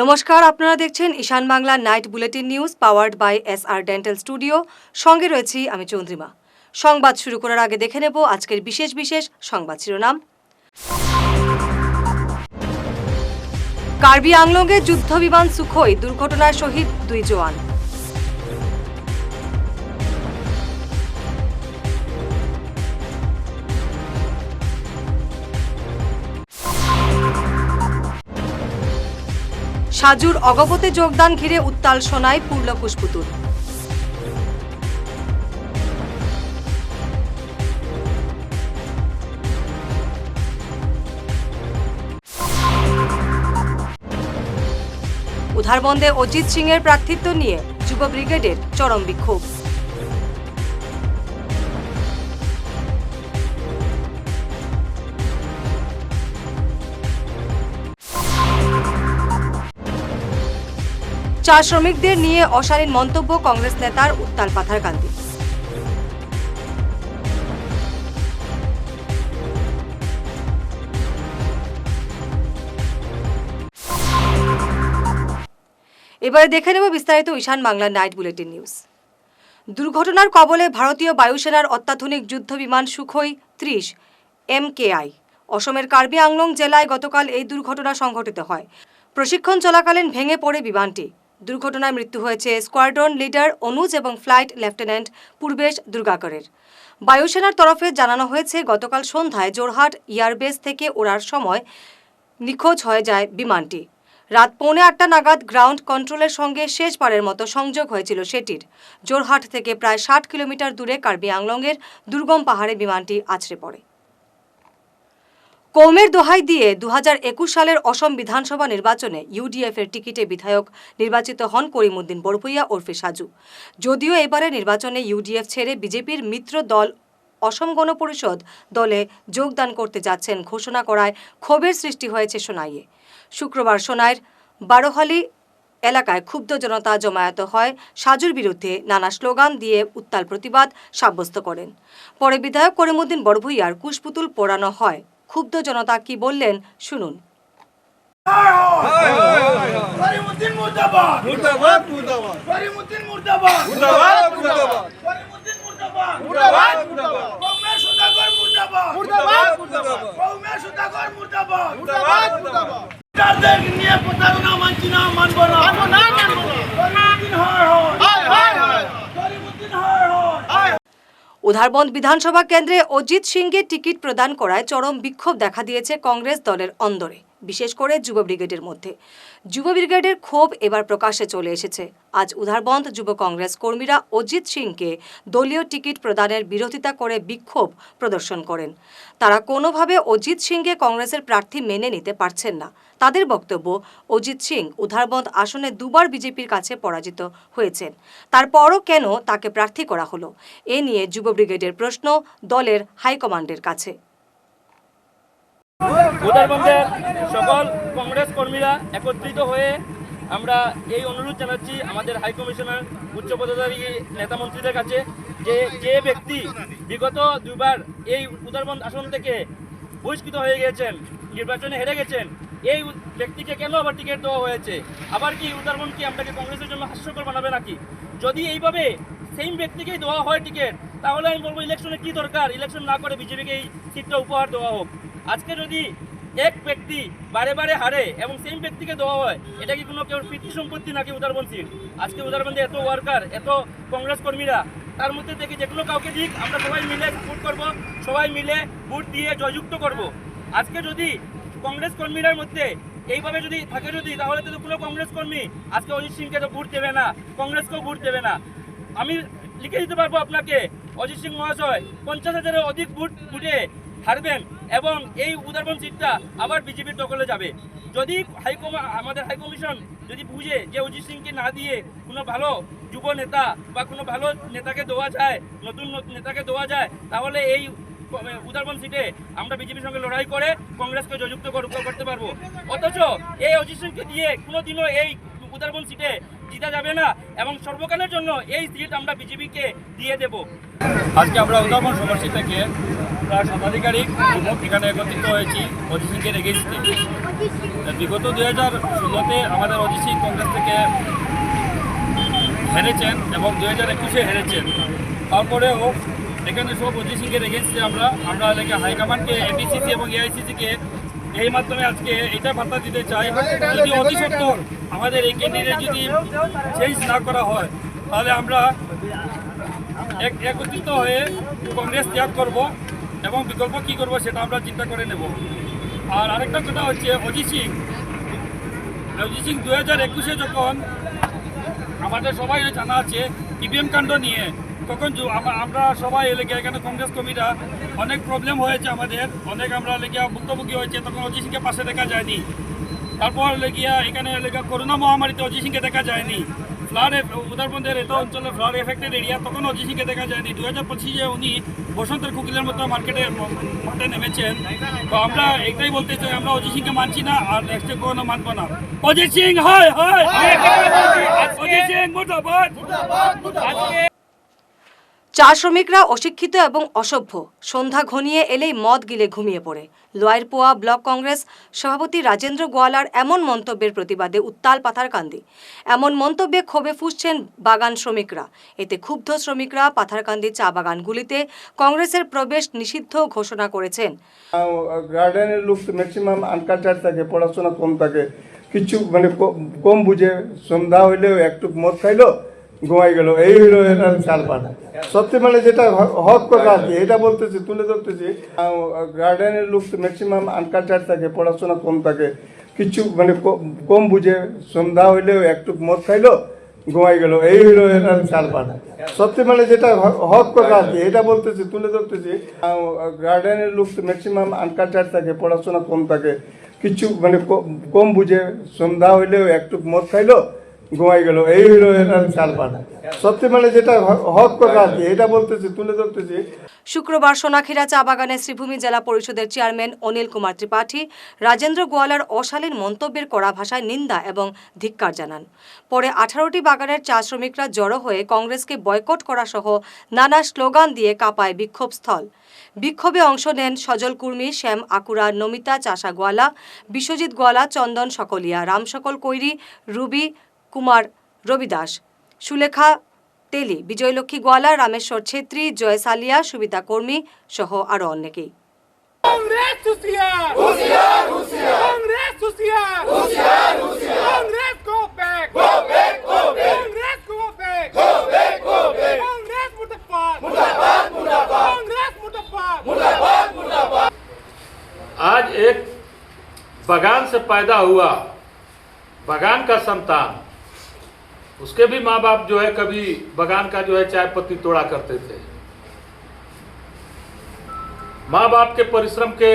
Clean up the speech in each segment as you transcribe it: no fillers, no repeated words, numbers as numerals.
নমস্কার, আপনারা দেখছেন Ishan Bangla night bulletin news powered by SR dental studio. সঙ্গে রয়েছি আমি চন্দ্রিমা। সংবাদ শুরু করার আগে দেখে নেব আজকের বিশেষ সংবাদ শিরোনাম। কার্বি আংলংয়ে যুদ্ধ বিমান সুখোই দুর্ঘটনায় শহীদ 2 জওয়ান। সাজুর অগপতে যোগদান ঘিরে উত্তাল সোনায় পুরল কুশপুতুল। উধারবন্দে অজিত সিংয়ের প্রার্থিত্ব নিয়ে যুব ব্রিগেডের চরম বিক্ষোভ। চা শ্রমিকদের নিয়ে অশালীন মন্তব্য কংগ্রেস নেতার, উত্তাল পাথারকান্দি। এবারে দেখে নেব বিস্তারিত ঈশান বাংলা নাইট বুলেটিন নিউজ। দুর্ঘটনার কবলে ভারতীয় বায়ুসেনার অত্যাধুনিক যুদ্ধ বিমান সুখোই 30 MKI। অসমের কার্বি আংলং জেলায় গতকাল এই দুর্ঘটনা সংঘটিত হয়। প্রশিক্ষণ চলাকালীন ভেঙে পড়ে বিমানটি। দুর্ঘটনায় মৃত্যু হয়েছে স্কোয়াড্রন লিডার অনুজ এবং ফ্লাইট লেফটেন্যান্ট পূর্বেশ দুর্গাকরের। বায়ুসেনার তরফে জানানো হয়েছে, গতকাল সন্ধ্যায় জোরহাট এয়ারবেস থেকে ওড়ার সময় নিখোঁজ হয়ে যায় বিমানটি। রাত 8:45 নাগাদ গ্রাউন্ড কন্ট্রোলের সঙ্গে শেষবারের মতো সংযোগ হয়েছিল সেটির। জোরহাট থেকে প্রায় 60 কিলোমিটার দূরে কার্বি আংলংয়ের দুর্গম পাহাড়ে বিমানটি আছড়ে পড়ে। কৌমের দোহাই দিয়ে 2021 সালের অসম বিধানসভা নির্বাচনে UDF এর টিকিটে বিধায়ক নির্বাচিত হন করিমউদ্দিন বড়ভূইয়া ওরফে সাজু। যদিও এবারে নির্বাচনে UDF ছেড়ে বিজেপির মিত্র দল অসম গণ পরিষদ দলে যোগদান করতে যাচ্ছেন ঘোষণা করায় ক্ষোভের সৃষ্টি হয়েছে সোনাইয়ে। শুক্রবার সোনাইয়ের বারোহালি এলাকায় ক্ষুব্ধ জনতা জমায়েত হয়। সাজুর বিরুদ্ধে নানা স্লোগান দিয়ে উত্তাল প্রতিবাদ সাব্যস্ত করেন। পরে বিধায়ক করিমউদ্দিন বড়ভূইয়ার কুশপুতুল পোড়ানো হয়। ক্ষুব্ধ জনতা কি বললেন শুনুন। উধারবন্দ বিধানসভা কেন্দ্রে অজিত সিংকে টিকিট প্রদান করায় চরম বিক্ষোভ দেখা দিয়েছে কংগ্রেস দলের অন্দরে, বিশেষ করে যুব ব্রিগেডের মধ্যে। যুব ব্রিগেডের ক্ষোভ এবার প্রকাশ্যে চলে এসেছে। আজ উধারবন্দ যুব কংগ্রেস কর্মীরা অজিত সিংকে দলীয় টিকিট প্রদানের বিরোধিতা করে বিক্ষোভ প্রদর্শন করেন। তারা কোনোভাবে অজিত সিংকে কংগ্রেসের প্রার্থী মেনে নিতে পারছেন না। তাদের বক্তব্য, অজিত সিং উধারবন্দ আসনে দুবার বিজেপির কাছে পরাজিত হয়েছেন, তারপরও কেন তাকে প্রার্থী করা হলো? এ নিয়ে যুব ব্রিগেডের প্রশ্ন দলের হাইকমান্ডের কাছে। উধারবন্দের সকল কংগ্রেস কর্মীরা একত্রিত হয়ে আমরা এই অনুরোধ জানাচ্ছি আমাদের হাই কমিশনার উচ্চপদধারী নেতা মন্ত্রীদের কাছে, যে ব্যক্তি বিগত দুবার এই উধারবন্দ আসন থেকে বহিষ্কৃত হয়ে গেছেন, নির্বাচনে হেরে গেছেন, এই ব্যক্তিকে কেন আবার টিকিট দেওয়া হয়েছে? আবার কি উধারবন্দ কি আপনাকে কংগ্রেসের জন্য হাস্যকর বানাবে নাকি? যদি এইভাবে সেম ব্যক্তিকেই দেওয়া হয় টিকিট, তাহলে আমি বলবো ইলেকশনে কি দরকার? ইলেকশন না করে বিজেপিকে এই সিটটা উপহার দেওয়া হোক। আজকে যদি এক ব্যক্তি বারে বারে হারে এবং সেম ব্যক্তিকে দেওয়া হয়, এটা কি কোনো কেউ প্রীতি সম্পত্তি নাকি উধারবন্দ সিট? আজকে উধারবন্দে এত ওয়ার্কার, এত কংগ্রেস কর্মীরা, তার মধ্যে থেকে যে কোনো কাউকে দিক, আমরা সবাই মিলে সাপোর্ট করবো, সবাই মিলে ভোট দিয়ে জয়যুক্ত করব। আজকে যদি কংগ্রেস কর্মীদের মধ্যে এইভাবে যদি থাকে তাহলে তো কোনো কংগ্রেস কর্মী আজকে অজিত সিংকে তো ভোট দেবে না, কংগ্রেসকেও ভোট দেবে না। আমি লিখে দিতে পারবো আপনাকে, অজিত সিং মহাশয় 50,000-এর অধিক ভোটে হারবেন এবং এই উধারবন্দ সিটটা আবার বিজেপির দখলে যাবে। যদি আমাদের হাইকমিশন যদি বুঝে যে অজিত সিংকে না দিয়ে কোনো ভালো যুব নেতা বা কোনো ভালো নেতাকে দেওয়া যায়, নতুন নেতাকে দেওয়া যায়, তাহলে এই উধারবন্দ সিটে আমরা বিজেপির সঙ্গে লড়াই করে কংগ্রেসকে জয়যুক্ত করতে পারবো। অথচ এই অজিত সিংকে দিয়ে কোনোদিনও এই উধারবন্দ সিটে জিতা যাবে না এবং সর্বকালের জন্য এই সিট আমরা বিজেপিকে দিয়ে দেব। আজকে আমরা উদাহরণ সমষ্টি থেকে প্রায় শতাধিকারিক যুবক এখানে একত্রিত হয়েছি অজিত সিংয়ের এগেইনস্টে। বিগত 2016-তে আমাদের অজিত সিং কংগ্রেস থেকে হেরেছেন এবং 2021-এ হেরেছেন। তারপরেও এখানে সব অজিত সিংয়ের এগেইনস্টে আমরা হাইকমান্ডকে, এপিসিসি এবং এআইসিসিকে এই মাধ্যমে আজকে এটা বার্তা দিতে চাই, যদি অতি সত্বর আমাদের এই ক্যান্ডিডেট যদি চেঞ্জ না করা হয় তাহলে আমরা একত্রিত হয়ে কংগ্রেস ত্যাগ করব এবং বিকল্প কী করবো সেটা আমরা চিন্তা করে নেব। আর আরেকটা কথা হচ্ছে অজিত সিং 2021-এ যখন আমাদের সবাই জানা আছে ইভিএম কাণ্ড নিয়ে, তখন আমরা সবাই এখানে কংগ্রেস কর্মীরা অনেক প্রবলেম হয়েছে, আমাদের অনেক আমরা ভুক্তভোগী হয়েছে, তখন অজিত সিংকে পাশে দেখা যায়নি। তারপর এখানে করোনা মহামারীতে অজিত সিংকে দেখা যায়নি। ফ্লাড উত্তরবঙ্গের এত অঞ্চলে ফ্লাড এফেক্টেড এরিয়া, তখন অজিত সিংকে দেখা যায়নি। 2025-এ উনি বসন্তের কুকিলের মতো মাঠে নেমেছেন। তো আমরা এটাই বলতে চাই, আমরা অজিত সিংকে মানছি না আর নেক্সটে কোনো মানবো না। অজিত সিং হয় অজিত সিং মুর্দাবাদ। চা শ্রমিকরা অশিক্ষিত এবং অসভ্য, সন্ধ্যা ঘনিয়ে এলেই মদ গিলে ঘুমিয়ে পড়ে। লোয়ারপোয়া ব্লক কংগ্রেস সভাপতি রাজেন্দ্র গোয়ালার এমন মন্তব্যের প্রতিবাদে উত্তাল পাথারকান্দি। এমন মন্তব্যে ক্ষোভে ফুঁসছেন বাগান শ্রমিকরা। এতে ক্ষুব্ধ শ্রমিকরা পাথারকান্দি চা বাগানগুলিতে কংগ্রেসের প্রবেশ নিষিদ্ধ ঘোষণা করেছেন। গার্ডেনের লোক ম্যাক্সিমাম আনকালচার থাকে, পড়াশোনা কম থাকে, কিছু কম বুঝে, সন্ধ্যা হইলেও একটু মদ খাইলো, ঘুমাই গেল, এই হইলো এটার চালপাট। সত্যি যেটা হক কথা আর কি, এটা বলতেছি, তুলে ধরতেছি। গার্ডেনের লোক ম্যাক্সিমাম আনকালচার থাকে, পড়াশোনা কম থাকে, কিছু কম বুঝে, সন্ধ্যা হইলেও একটু মদ খাইলো, ঘুমাই গেল, এই হইলো এটার চালপাট। সত্যি যেটা হক কথা আর কি, এটা বলতেছি, তুলে ধরতেছি। গার্ডেনের লোক ম্যাক্সিমাম আনকালচার থাকে, পড়াশোনা কম থাকে, কিছু কম বুঝে, সন্ধ্যা হইলেও একটু মদ খাইলো, ঘুমাই গেল, এই হইলো এটার চালপাট। সত্যি যেটা হক কথা আর কি, এটা বলতেছি, তুলে ধরতেছি। শুক্রবার সোনাক্ষীরা চা বাগানের শ্রীভূমি জেলা পরিষদের চেয়ারম্যান অনিল কুমার ত্রিপাঠী রাজেন্দ্র গোয়ালার অশালীন মন্তব্যের কড়া ভাষায় নিন্দা এবং ধিক্কার জানান। পরে 18টি বাগানের চা শ্রমিকরা জড়ো হয়ে কংগ্রেসকে বয়কট করা সহ নানা স্লোগান দিয়ে কাঁপায় বিক্ষোভস্থল। বিক্ষোভে অংশ নেন সজল কুর্মী, শ্যাম আকুরা, নমিতা চাষা গোয়ালা, বিশ্বজিৎ গোয়ালা, চন্দন সকলিয়া, রামসকল কৈরি, রুবি কুমার রবিদাস, সুলেখা তেলি, বিজয়লক্ষ্মী গোয়ালা, রামেশ্বর ছেত্রী, জয় সালিয়া, সুবিতা কর্মী সহ আরো অনেকেই। आज एक बगान से पैदा हुआ बगान का संतान, उसके भी माँ बाप जो है कभी बगान का जो है चाय पत्ती तोड़ा करते थे। माँ बाप के परिश्रम के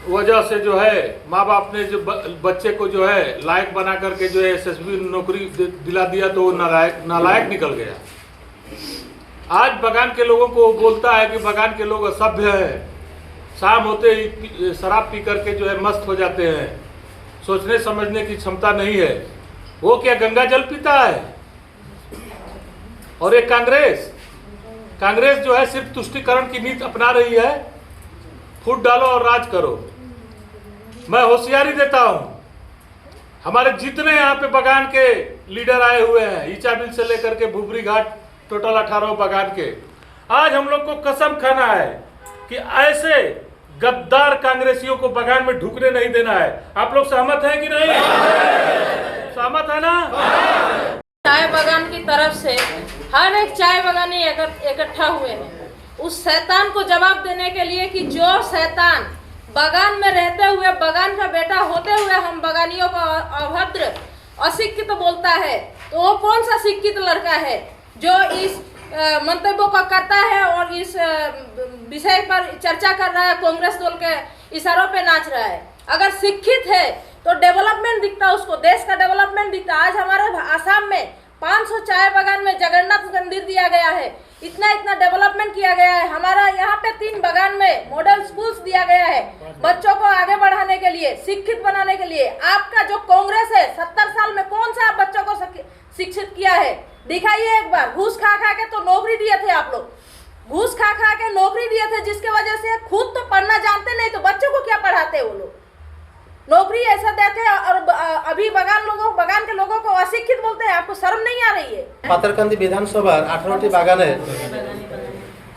वजह से जो है माँ बाप ने जो बच्चे को जो है लायक बना करके जो है एसएसबी नौकरी दिला दिया तो वो नालायक निकल गया। आज बगान के लोगों को बोलता है कि बगान के लोग असभ्य हैं, शाम होते ही शराब पी करके जो है मस्त हो जाते हैं, सोचने समझने की क्षमता नहीं है। वो क्या गंगा जल पीता है? और ये कांग्रेस जो है सिर्फ तुष्टिकरण की नीति अपना रही है, फूट डालो और राज करो। मैं होशियारी देता हूं, हमारे जितने यहाँ पे बगान के लीडर आए हुए हैं, ईचाबिल से लेकर के भुबरी घाट, टोटल 18 बगान के, आज हम लोग को कसम खाना है कि ऐसे गद्दार कांग्रेसियों को बगान में ढुकने नहीं देना है। आप लोग सहमत हैं कि नहीं? सहमत है ना? चाय बागान की तरफ से हर एक चाय बागानी इकट्ठा हुए हैं उस शैतान को जवाब देने के लिए कि जो शैतान बागान में रहते हुए, बागान का बेटा होते हुए हम बागानियों को अभद्र अशिक्षित बोलता है, तो वो कौन सा शिक्षित लड़का है जो इस मंतव्यों का करता है और इस विषय पर चर्चा कर रहा है, कांग्रेस दल के इशारों पे नाच रहा है। अगर शिक्षित है तो डेवलपमेंट दिखता, उसको देश का डेवलपमेंट दिखता। आज हमारे आसाम में 500 चाय बागान में जगन्नाथ मंदिर दिया गया है, इतना डेवलपमेंट किया गया है। हमारा यहाँ पे 3 बागान में मॉडल स्कूल्स दिया गया है बच्चों को आगे बढ़ाने के लिए, शिक्षित बनाने के लिए। आपका जो कांग्रेस है 70 साल में कौन सा आप बच्चों को शिक्षित किया है? दिखाइए एक बार। घूस खा खा के तो नौकरी दिए थे आप लोग, घूस खा खा के नौकरी दिए थे, जिसके वजह से खुद तो पढ़ना जानते नहीं तो बच्चों को क्या पढ़ाते वो लोग? नौकरी ऐसा देते और अभी बगान के लोगों को अशिक्षित बोलते हैं। आपको शर्म नहीं आ रही है? পাতারকান্দি বিধানসভার 18টি বাগানে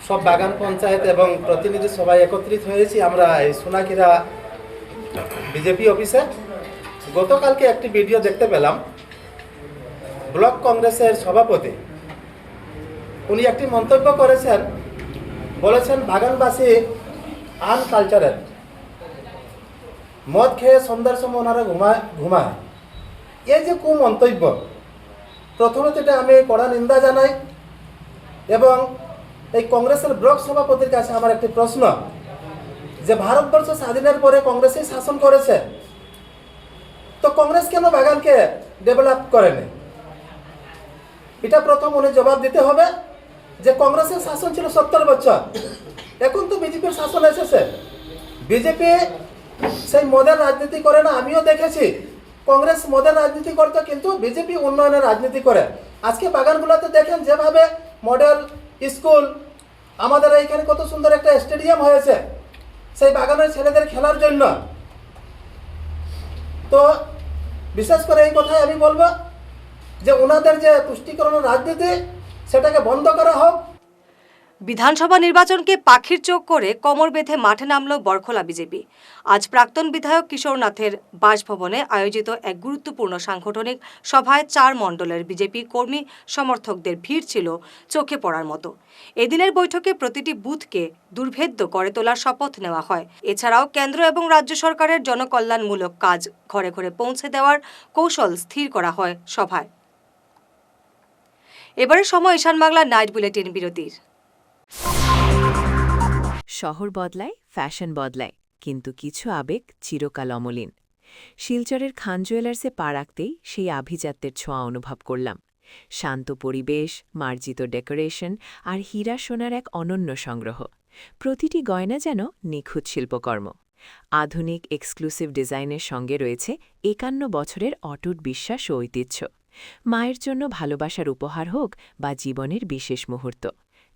সব বাগান পঞ্চায়েত এবং প্রতিনিধি সভায় একত্রিত হয়েছি আমরা এই সোনাকিরা বিজেপি অফিসে। গতকালকে একটি ভিডিও দেখতে পেলাম, ব্লক কংগ্রেসের সভাপতি উনি একটি মন্তব্য করেছেন, বলেছেন বাগানবাসী আনকালচারাল, মদ খেয়ে সন্ধ্যার সময় ওনারা ঘুমায়। এই যে কুমন্তব্য, প্রথমে যেটা আমি কড়া নিন্দা জানাই এবং এই কংগ্রেসের ব্লক সভাপতির কাছে আমার একটি প্রশ্ন, যে ভারতবর্ষ স্বাধীনের পরে কংগ্রেসই শাসন করেছে, তো কংগ্রেস কেন বাগানকে ডেভেলপ করেনি? এটা প্রথম উনি জবাব দিতে হবে যে কংগ্রেসের শাসন ছিল 70 বছর, এখন তো বিজেপির শাসন এসেছে। বিজেপি সেই মদের রাজনীতি করে না, আমিও দেখেছি কংগ্রেস মদের রাজনীতি করতো, কিন্তু বিজেপি উন্নয়নের রাজনীতি করে। আজকে বাগানগুলোতে দেখেন যেভাবে মডেল স্কুল, আমাদের এইখানে কত সুন্দর একটা স্টেডিয়াম হয়েছে সেই বাগানের ছেলেদের খেলার জন্য। তো বিশেষ করে এই কথাই আমি বলবো যে ওনাদের যে তুষ্টিকরণের রাজনীতি সেটাকে বন্ধ করা হোক। বিধানসভা নির্বাচনকে পাখির চোখ করে কোমর বেঁধে মাঠে নামল বরখোলা বিজেপি। আজ প্রাক্তন বিধায়ক কিশোর নাথের বাসভবনে আয়োজিত এক গুরুত্বপূর্ণ সাংগঠনিক সভায় 4 মণ্ডলের বিজেপি কর্মী সমর্থকদের ভিড় ছিল চোখে পড়ার মতো। এদিনের বৈঠকে প্রতিটি বুথকে দুর্ভেদ্য করে তোলার শপথ নেওয়া হয়। এছাড়াও কেন্দ্র এবং রাজ্য সরকারের জনকল্যাণমূলক কাজ ঘরে ঘরে পৌঁছে দেওয়ার কৌশল স্থির করা হয় সভায়। এবারে সময় ঈশান বাংলা নাইট বুলেটিন বিরতির। শহর বদলায়, ফ্যাশন বদলায়, কিন্তু কিছু আবেগ চিরকাল অমলিন। শিলচরের খান জুয়েলার্সে পা রাখতেই সেই আভিজাত্যের ছোঁয়া অনুভব করলাম। শান্ত পরিবেশ, মার্জিত ডেকোরেশন আর হীরা সোনার এক অনন্য সংগ্রহ। প্রতিটি গয়না যেন নিখুঁত শিল্পকর্ম। আধুনিক এক্সক্লুসিভ ডিজাইনের সঙ্গে রয়েছে 51 বছরের অটুট বিশ্বাস ও ঐতিহ্য। মায়ের জন্য ভালোবাসার উপহার হোক বা জীবনের বিশেষ মুহূর্ত,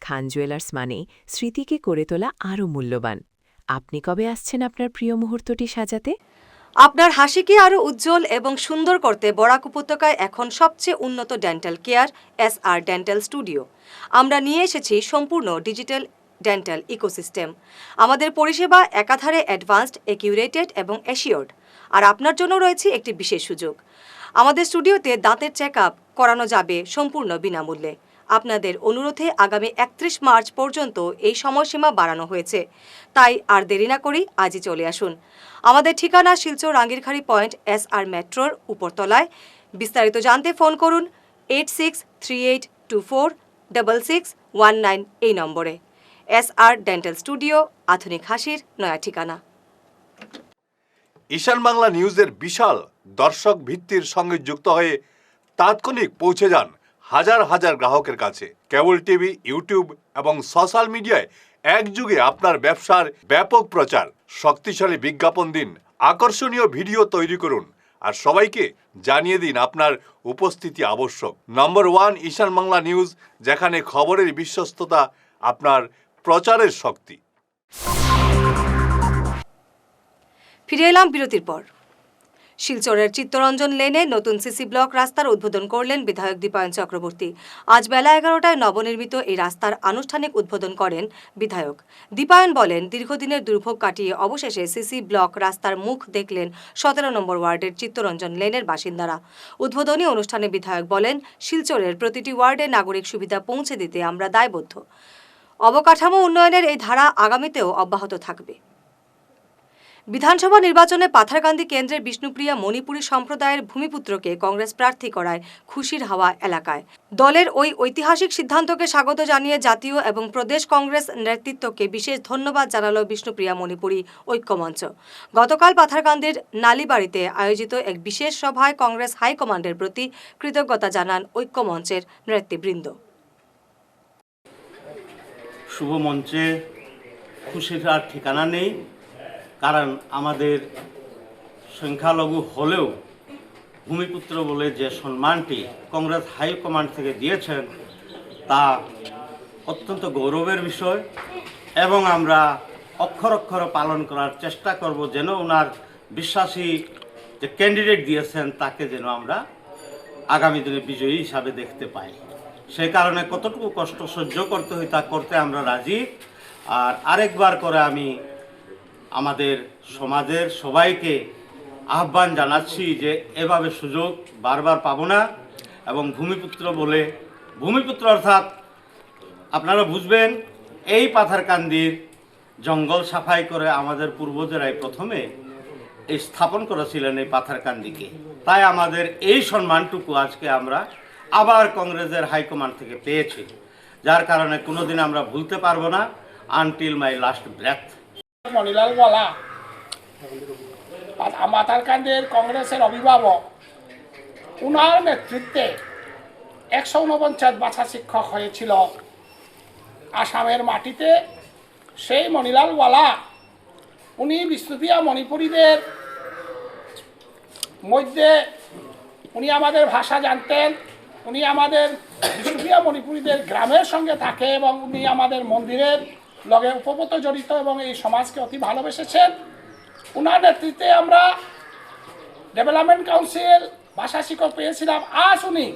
খান জুয়েলার্স মানেই স্মৃতিকে করে তোলা আরও মূল্যবান। আপনি কবে আসছেন আপনার প্রিয় মুহূর্তটি সাজাতে? আপনার হাসিকে আরও উজ্জ্বল এবং সুন্দর করতে বরাক উপত্যকায় এখন সবচেয়ে উন্নত dental care SR dental studio. আমরা নিয়ে এসেছি সম্পূর্ণ ডিজিটাল ডেন্টাল ইকোসিস্টেম। আমাদের পরিষেবা একাধারে অ্যাডভান্সড, একিউরেটেড এবং অ্যাসিওর্ড। আর আপনার জন্য রয়েছে একটি বিশেষ সুযোগ। আমাদের স্টুডিওতে দাঁতের চেকআপ করানো যাবে সম্পূর্ণ বিনামূল্যে। আপনাদের অনুরোধে আগামী 31 মার্চ পর্যন্ত এই সময়সীমা বাড়ানো হয়েছে, তাই আর দেরি না করি আজই চলে আসুন। আমাদের ঠিকানা শিলচর রাঙ্গিরখাড়ি পয়েন্ট SR মেট্রোর উপরতলায়। বিস্তারিত জানতে ফোন করুন 8638246619 এই নম্বরে। SR ডেন্টাল স্টুডিও, আধুনিক হাসির নয়া ঠিকানা। ঈশান বাংলা নিউজের বিশাল দর্শক ভিত্তির সঙ্গে যুক্ত হয়ে তাৎক্ষণিক পৌঁছে যান হাজার হাজার গ্রাহকের কাছে। কেবল টিভি, ইউটিউব এবং সোশ্যাল মিডিয়ায় একযুগে আপনার ব্যবসার ব্যাপক প্রচার। শক্তিশালী বিজ্ঞাপন দিন, আকর্ষণীয় ভিডিও তৈরি করুন আর সবাইকে জানিয়ে দিন আপনার উপস্থিতি আবশ্যক। নম্বর 1 ঈশান বাংলা নিউজ, যেখানে খবরের বিশ্বস্ততা আপনার প্রচারের শক্তি। ফিরে এলাম বিরতির পর। শিলচরের চিত্তরঞ্জন লেনে নতুন সিসি ব্লক রাস্তার উদ্বোধন করলেন বিধায়ক দীপায়ন চক্রবর্তী। আজ বেলা 11টায় নবনির্মিত এই রাস্তার আনুষ্ঠানিক উদ্বোধন করেন বিধায়ক। দীপায়ন বলেন, দীর্ঘদিনের দুর্ভোগ কাটিয়ে অবশেষে সিসি ব্লক রাস্তার মুখ দেখলেন 17 নম্বর ওয়ার্ডের চিত্তরঞ্জন লেনের বাসিন্দারা। উদ্বোধনী অনুষ্ঠানে বিধায়ক বলেন, শিলচরের প্রতিটি ওয়ার্ডে নাগরিক সুবিধা পৌঁছে দিতে আমরা দায়বদ্ধ। অবকাঠামো উন্নয়নের এই ধারা আগামীতেও অব্যাহত থাকবে। বিধানসভা নির্বাচনে পাথারকান্দি কেন্দ্রের বিষ্ণুপ্রিয়া মণিপুরী সম্প্রদায়ের ভূমিপুত্রকে কংগ্রেস প্রার্থী করায় খুশির হাওয়া এলাকায়। দলের ওই ঐতিহাসিক সিদ্ধান্তকে স্বাগত জানিয়ে জাতীয় এবং প্রদেশ কংগ্রেস নেতৃত্বকে বিশেষ ধন্যবাদ জানালো বিষ্ণুপ্রিয়া মণিপুরী ঐক্যমঞ্চ। গতকাল পাথারকান্দির নালিবাড়িতে আয়োজিত এক বিশেষ সভায় কংগ্রেস হাইকমান্ডের প্রতি কৃতজ্ঞতা জানান ঐক্যমঞ্চের নেতৃবৃন্দ। শুভ মঞ্চে খুশির আর ঠিকানা নেই, কারণ আমাদের সংখ্যালঘু হলেও ভূমিপুত্র বলে যে সম্মানটি কংগ্রেস হাইকমান্ড থেকে দিয়েছেন তা অত্যন্ত গৌরবের বিষয় এবং আমরা অক্ষর অক্ষরে পালন করার চেষ্টা করব যেন ওনার বিশ্বাসী যে ক্যান্ডিডেট দিয়েছেন তাকে যেন আমরা আগামী দিনে বিজয়ী হিসাবে দেখতে পাই। সেই কারণে কতটুকু কষ্ট সহ্য করতে হয় তা করতে আমরা রাজি। আর আরেকবার করে আমি আমাদের সমাজের সবাইকে আহ্বান জানাচ্ছি যে এভাবে সুযোগ বারবার পাবো না এবং ভূমিপুত্র অর্থাৎ আপনারা বুঝবেন এই পাথারকান্দির জঙ্গল সাফাই করে আমাদের পূর্বজরাই প্রথমে এই স্থাপন করেছিলেন এই পাথারকান্দিকে। তাই আমাদের এই সম্মানটুকু আজকে আমরা আবার কংগ্রেসের হাইকমান্ড থেকে পেয়েছি, যার কারণে কোনোদিন আমরা ভুলতে পারবো না আনটিল মাই লাস্ট ব্রেথ। মনিলাল ওয়ালা মাথারকান্দির কংগ্রেসের অভিভাবক, উনার নেতৃত্বে 149 বাছা শিক্ষক হয়েছিল আসামের মাটিতে। সেই মনিলাল ওয়ালা উনি বিষ্ণুপ্রিয়া মণিপুরীদের মধ্যে উনি আমাদের ভাষা জানতেন, উনি আমাদের বিষ্ণুপ্রিয়া মণিপুরীদের গ্রামের সঙ্গে থাকে এবং উনি আমাদের মন্দিরের লগে উপপত জড়িত এবং এই সমাজকে অতি ভালোবেসেছেন। উনার নেতৃত্বে আমরা ডেভেলপমেন্ট কাউন্সিল ভাষা শিক্ষক পেয়েছিলাম। আজ উনি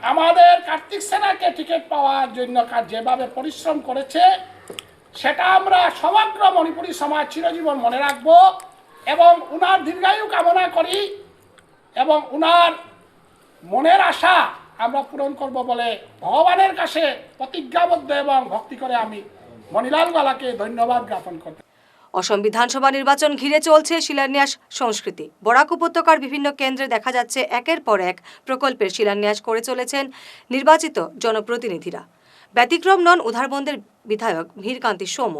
আমাদের কার্তিক সেনাকে টিকিট পাওয়ার জন্য যেভাবে পরিশ্রম করেছে সেটা আমরা সমগ্র মণিপুরী সমাজ চিরজীবন মনে রাখবো এবং উনার দীর্ঘায়ু কামনা করি এবং উনার মনের আশা আমরা পূরণ করব বলে ভগবানের কাছে প্রতিজ্ঞাবদ্ধ এবং ভক্তি করে আমি মনিলাল ওয়ালাকে ধন্যবাদ জ্ঞাপন করতে। অসম বিধানসভা নির্বাচন ঘিরে চলছে শিলান্যাস সংস্কৃতি। বরাক উপত্যকার বিভিন্ন কেন্দ্রে দেখা যাচ্ছে একের পর এক প্রকল্পের শিলান্যাস করে চলেছেন নির্বাচিত জনপ্রতিনিধিরা। ব্যতিক্রম নন উধারবন্দের বিধায়ক মীরকান্তি সোম।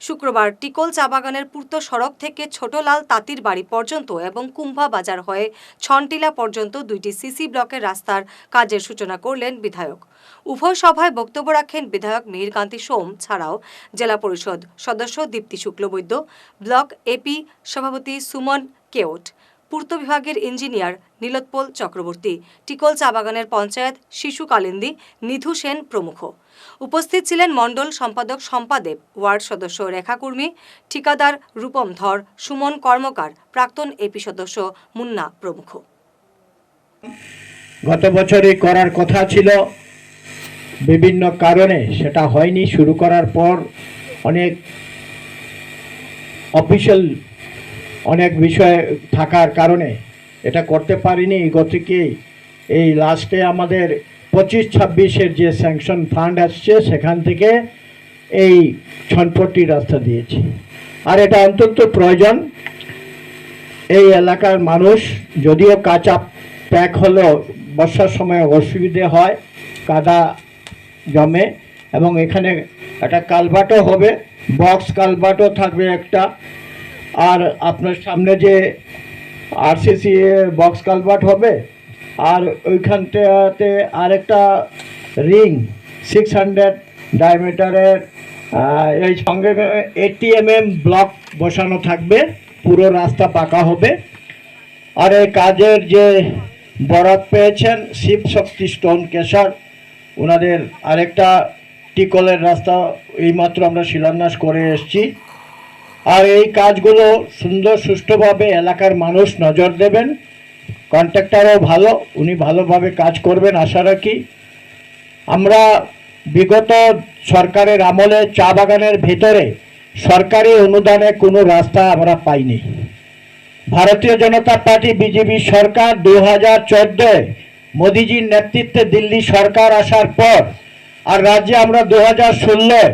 শুক্রবার টিকল চা বাগানের পূর্ত সড়ক থেকে ছোটলাল তাঁতির বাড়ি পর্যন্ত এবং কুম্ভা বাজার হয়ে ছনটিলা পর্যন্ত 2টি সিসি ব্লকের রাস্তার কাজের সূচনা করলেন বিধায়ক। উভয় সভায় বক্তব্য রাখেন বিধায়ক মীরকান্তি সোম ছাড়াও জেলা পরিষদ সদস্য দীপ্তি শুক্লবৈদ্য, ব্লক এপি সভাপতি সুমন কেওট, পূর্ত বিভাগের ইঞ্জিনিয়ার নীলোৎপল চক্রবর্তী, টিকল চা বাগানের পঞ্চায়েত শিশু কালিন্দী, নিধু সেন প্রমুখ। উপস্থিত ছিলেন মণ্ডল সম্পাদক শম্পাদেব, ওয়ার্ড সদস্য রেখা কুর্মী, ঠিকাদার রূপম ধর, সুমন কর্মকার, প্রাক্তন এপি সদস্য মুন্না প্রমুখ। গত বছরই করার কথা ছিল, বিভিন্ন কারণে সেটা হয়নি। শুরু করার পর অনেক অফিসিয়াল অনেক বিষয় থাকার কারণে এটা করতে পারিনি। এই গতিকে এই লাস্টে আমাদের 25-26-এর যে স্যাংশন ফান্ড আসছে সেখান থেকে এই ছনপট্টি রাস্তা দিয়েছি। আর এটা অত্যন্ত প্রয়োজন। এই এলাকার মানুষ যদিও কাঁচা প্যাক হলেও বর্ষার সময় অসুবিধে হয়, কাদা জমে এবং এখানে একটা কালভার্টও হবে, বক্স কালভার্টও থাকবে একটা। আর আপনার সামনে যে আরসিসি বক্স কালভার্ট হবে আর ওইখানটাতে আরেকটা রিং 600 ডায়ামিটারের এই সঙ্গে 80 mm ব্লক বসানো থাকবে। পুরো রাস্তা পাকা হবে। আর এই কাজের যে বরাত পেয়েছেন শিব শক্তি স্টোন কেশর, ওনাদের আরেকটা টিকলের রাস্তা এইমাত্র আমরা শিলান্যাস করে এসেছি। আর এই কাজগুলো সুন্দর সুষ্ঠুভাবে এলাকার মানুষ নজর দেবেন। কন্ট্রাক্টরও ভালো, উনি ভালোভাবে কাজ করবেন আশা রাখি। আমরা বিগত সরকারের আমলে চা বাগানের ভেতরে সরকারি অনুদানে কোনো রাস্তা আমরা পাইনি। ভারতীয় জনতা পার্টি বিজেপি সরকার 2014 মোদিজির নেতৃত্বে দিল্লি সরকার আসার পর আর রাজ্যে আমরা 2016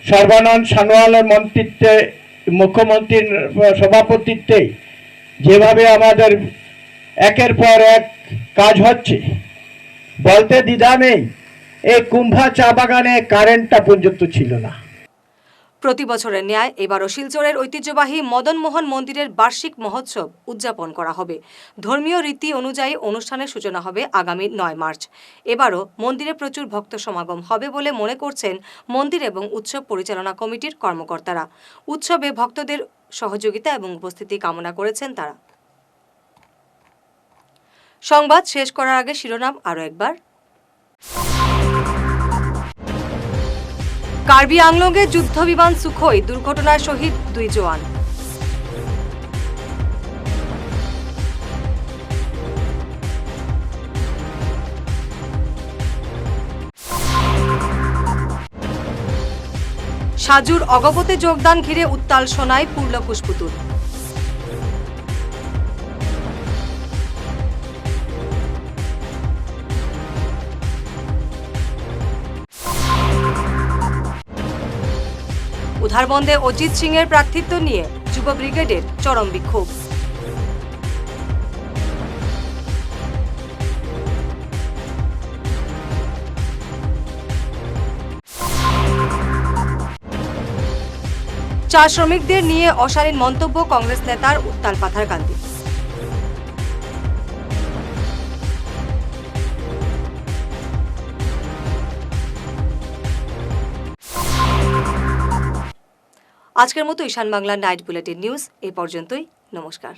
সর্বানন্দ সোনোয়ালের মন্ত্রিত্বে মুখ্যমন্ত্রীর সভাপতিত্বে যেভাবে আমাদের একের পর এক কাজ হচ্ছে, বলতে দ্বিধা নেই। এই কুম্ভা চা বাগানে কারেন্টটা পর্যন্ত ছিল না। প্রতি বছরের ন্যায় এবারও শিলচরের ঐতিহ্যবাহী মদনমোহন মন্দিরের বার্ষিক মহোৎসব উদযাপন করা হবে। ধর্মীয় রীতি অনুযায়ী অনুষ্ঠানের সূচনা হবে আগামী 9 মার্চ। এবারও মন্দিরে প্রচুর ভক্ত সমাগম হবে বলে মনে করছেন মন্দির এবং উৎসব পরিচালনা কমিটির কর্মকর্তারা। উৎসবে ভক্তদের সহযোগিতা এবং উপস্থিতি কামনা করেছেন তারা। সংবাদ শেষ করার আগে শিরোনাম আরও একবার। কার্বি আংলংয়ে যুদ্ধ বিমান সুখোই দুর্ঘটনায় শহীদ 2 জওয়ান। সাজুর অগপতে যোগদান ঘিরে উত্তাল সোনায় পুরল কুশপুতুল। উধারবন্দে অজিত সিং এর প্রার্থিত্ব নিয়ে যুব ব্রিগেডের চরম বিক্ষোভ। চা শ্রমিকদের নিয়ে অশালীন মন্তব্য কংগ্রেস নেতার, উত্তাল পাথারকান্দি। আজকের মতো ঈশান বাংলা নাইট বুলেটিন নিউজ এই পর্যন্তই। নমস্কার।